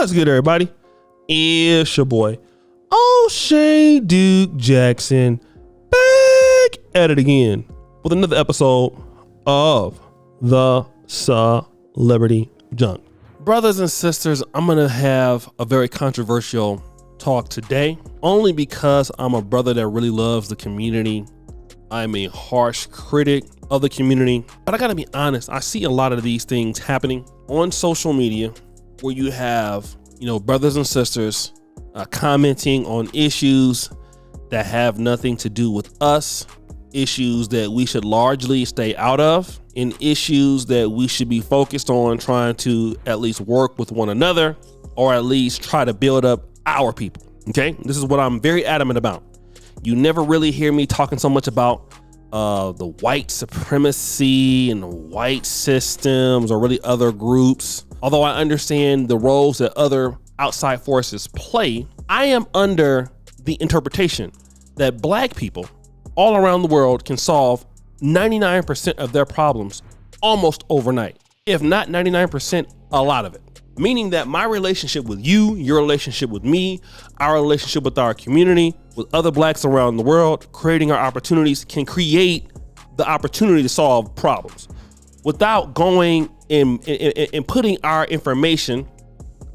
What's good, everybody? It's your boy, O'Shea Duke Jackson, back at it again with another episode of the Celebrity Junk. Brothers and sisters, I'm gonna have a very controversial talk today, only because I'm a brother that really loves the community. I'm a harsh critic of the community, but I gotta be honest, I see a lot of these things happening on social media where you have, brothers and sisters commenting on issues that have nothing to do with us, issues that we should largely stay out of, and issues that we should be focused on trying to at least work with one another, or at least try to build up our people. Okay, this is what I'm very adamant about. You never really hear me talking so much about the white supremacy and the white systems or really other groups. Although I understand the roles that other outside forces play, I am under the interpretation that black people all around the world can solve 99% of their problems almost overnight. If not 99%, a lot of it. Meaning that my relationship with you, your relationship with me, our relationship with our community, with other blacks around the world, creating our opportunities can create the opportunity to solve problems without going and putting our information,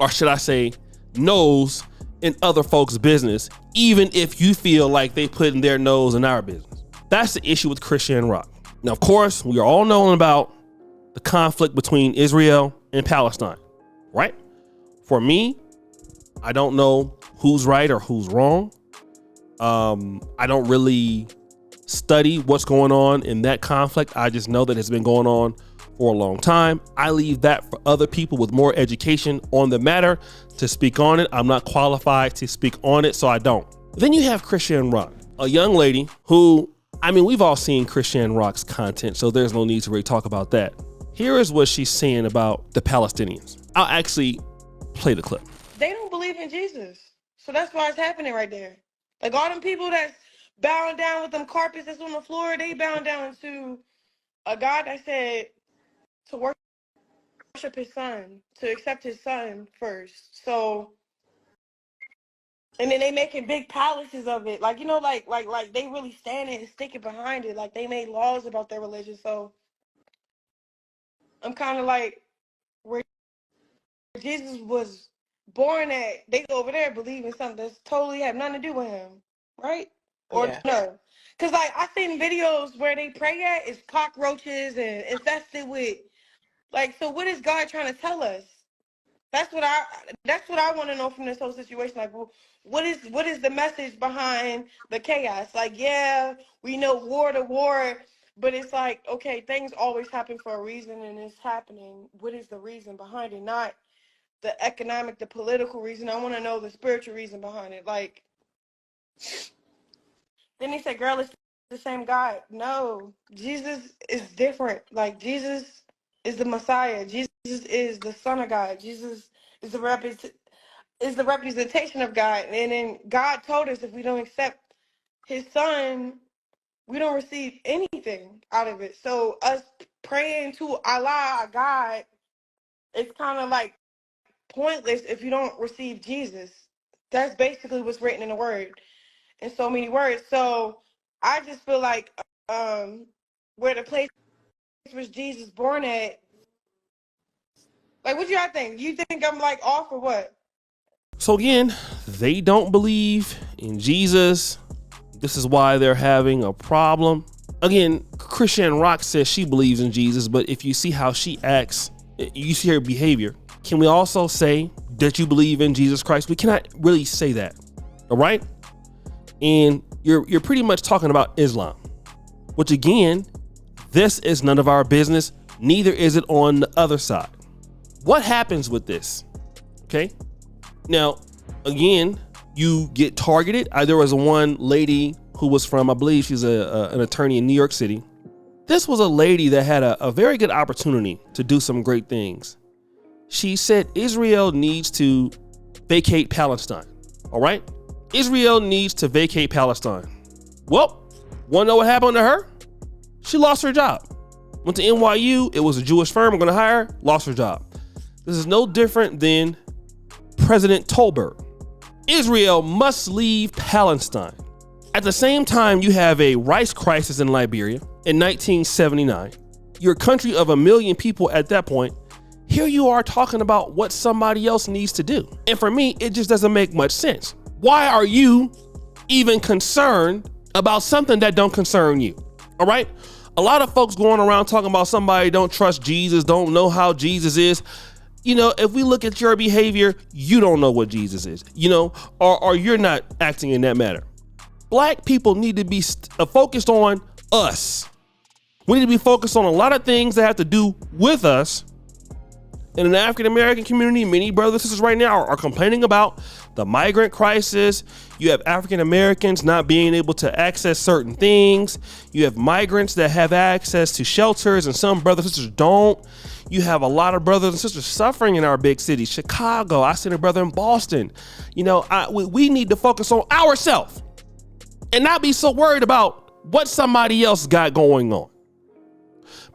or should I say nose, in other folks' business, even if you feel like they putting their nose in our business. That's the issue with Chrisean Rock. Now, of course, we are all knowing about the conflict between Israel and Palestine, right? For me, I don't know who's right or who's wrong. I don't really study what's going on in that conflict. I just know that it's been going on for a long time. I leave that for other people with more education on the matter to speak on it. I'm not qualified to speak on it, so I don't. Then you have Chrisean Rock, a young lady who, we've all seen Chrisean Rock's content, so there's no need to really talk about that. Here is what she's saying about the Palestinians. I'll actually play the clip. They don't believe in Jesus, so that's why it's happening right there. Like all them people that's bowing down with them carpets that's on the floor, they bowing down to a God that said to worship his son, to accept his son first. So, and then they making big palaces of it. Like, like they really standing and sticking behind it. Like they made laws about their religion. So I'm kind of like, where Jesus was born at, they go over there believing something that's totally have nothing to do with him, right? Or yeah. No. Because like I seen videos where they pray at is cockroaches and infested with, like, so what is God trying to tell us? That's what I want to know from this whole situation. Like, well, what is the message behind the chaos? Like, yeah, we know war to war, but it's like, okay, things always happen for a reason, and it's happening. What is the reason behind it? Not the economic, the political reason. I want to know the spiritual reason behind it. Like, then they said, girl, it's the same God. No, Jesus is different. Like, Jesus is the Messiah. Jesus is the Son of God. Jesus is the representation of God. And then God told us if we don't accept his son, we don't receive anything out of it. So us praying to Allah, God, it's kind of like pointless if you don't receive Jesus. That's basically what's written in the word, in so many words. So I just feel like where the place was Jesus born at, like, what do y'all think? You think I'm like off or what? So again, they don't believe in Jesus. This is why they're having a problem. Again, Chrisean Rock says she believes in Jesus, but if you see how she acts, you see her behavior. Can we also say that you believe in Jesus Christ? We cannot really say that, all right? And you're pretty much talking about Islam, which again, this is none of our business. Neither is it on the other side. What happens with this? Okay. Now, again, you get targeted. There was one lady who was from, I believe she's an attorney in New York City. This was a lady that had a very good opportunity to do some great things. She said Israel needs to vacate Palestine. All right. Israel needs to vacate Palestine. Well, want to know what happened to her? She lost her job. Went to NYU. It was a Jewish firm. I'm going to hire her. Lost her job. This is no different than President Tolbert. Israel must leave Palestine. At the same time, you have a rice crisis in Liberia in 1979. Your country of 1 million people at that point. Here you are talking about what somebody else needs to do. And for me, it just doesn't make much sense. Why are you even concerned about something that don't concern you? All right. A lot of folks going around talking about somebody don't trust Jesus, don't know how Jesus is. You know, if we look at your behavior, you don't know what Jesus is, you know, or you're not acting in that manner. Black people need to be focused on us. We need to be focused on a lot of things that have to do with us. In an African-American community, many brothers and sisters right now are complaining about the migrant crisis. You have African-Americans not being able to access certain things. You have migrants that have access to shelters and some brothers and sisters don't. You have a lot of brothers and sisters suffering in our big cities. Chicago, I seen a brother in Boston. You know, we need to focus on ourselves and not be so worried about what somebody else got going on.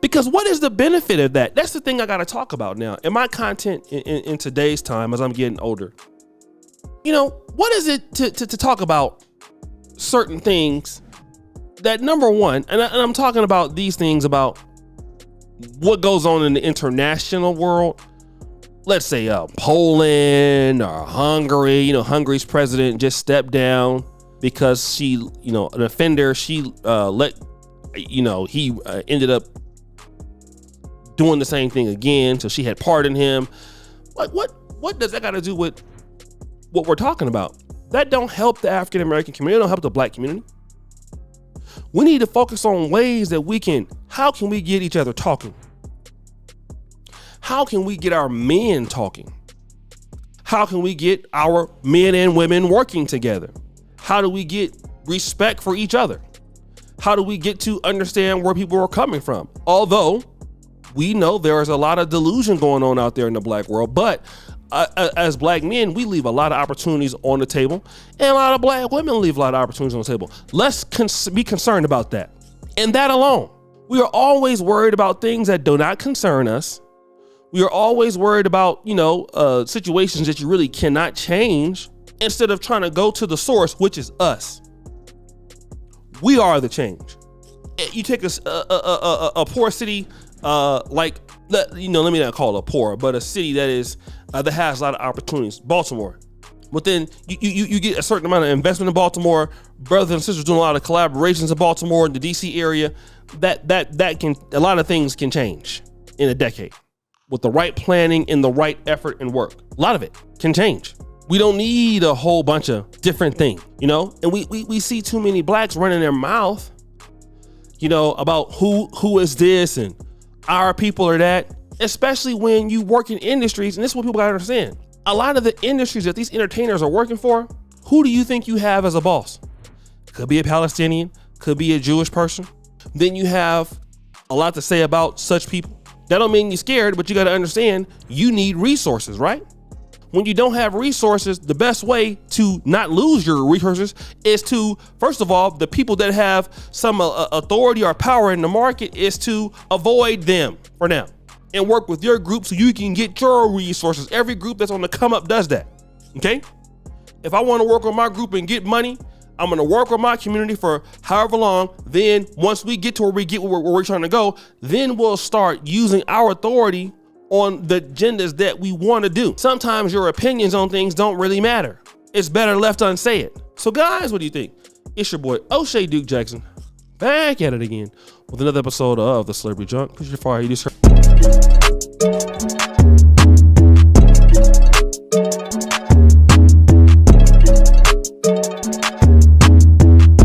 Because what is the benefit of that? That's the thing I got to talk about now. In my content in today's time, as I'm getting older, you know, what is it to talk about certain things that, number one, and I'm talking about these things about what goes on in the international world. Let's say Poland or Hungary. You know, Hungary's president just stepped down because she, you know, an offender, she he ended up doing the same thing again. So she had pardoned him. Like, what does that got to do with what we're talking about? That don't help the African-American community. It don't help the black community. We need to focus on ways that how can we get each other talking? How can we get our men talking? How can we get our men and women working together? How do we get respect for each other? How do we get to understand where people are coming from? Although we know there is a lot of delusion going on out there in the black world, but as black men, we leave a lot of opportunities on the table, and a lot of black women leave a lot of opportunities on the table. Let's be concerned about that. And that alone, we are always worried about things that do not concern us. We are always worried about, you know, situations that you really cannot change, instead of trying to go to the source, which is us. We are the change. You take a poor city, let me not call it poor, but a city that is that has a lot of opportunities, Baltimore. But then you get a certain amount of investment in Baltimore, brothers and sisters doing a lot of collaborations in Baltimore, in the DC area. That can, a lot of things can change in a decade with the right planning and the right effort and work. A lot of it can change. We don't need a whole bunch of different things, you know. And we see too many blacks running their mouth, you know, about who is this and our people are that, especially when you work in industries. And this is what people gotta understand. A lot of the industries that these entertainers are working for, who do you think you have as a boss? Could be a Palestinian, could be a Jewish person. Then you have a lot to say about such people. That don't mean you're scared, but you gotta understand you need resources, right? When you don't have resources, the best way to not lose your resources is to, first of all, the people that have some authority or power in the market, is to avoid them for now and work with your group so you can get your resources. Every group that's on the come up does that, okay? If I want to work with my group and get money, I'm going to work with my community for however long. Then once we get to where we're trying to go, then we'll start using our authority on the agendas that we want to do. Sometimes your opinions on things don't really matter. It's better left unsaid. So guys, what do you think? It's your boy O'Shea Duke Jackson, back at it again with another episode of The Celebrity Junk. Push your fire, you just heard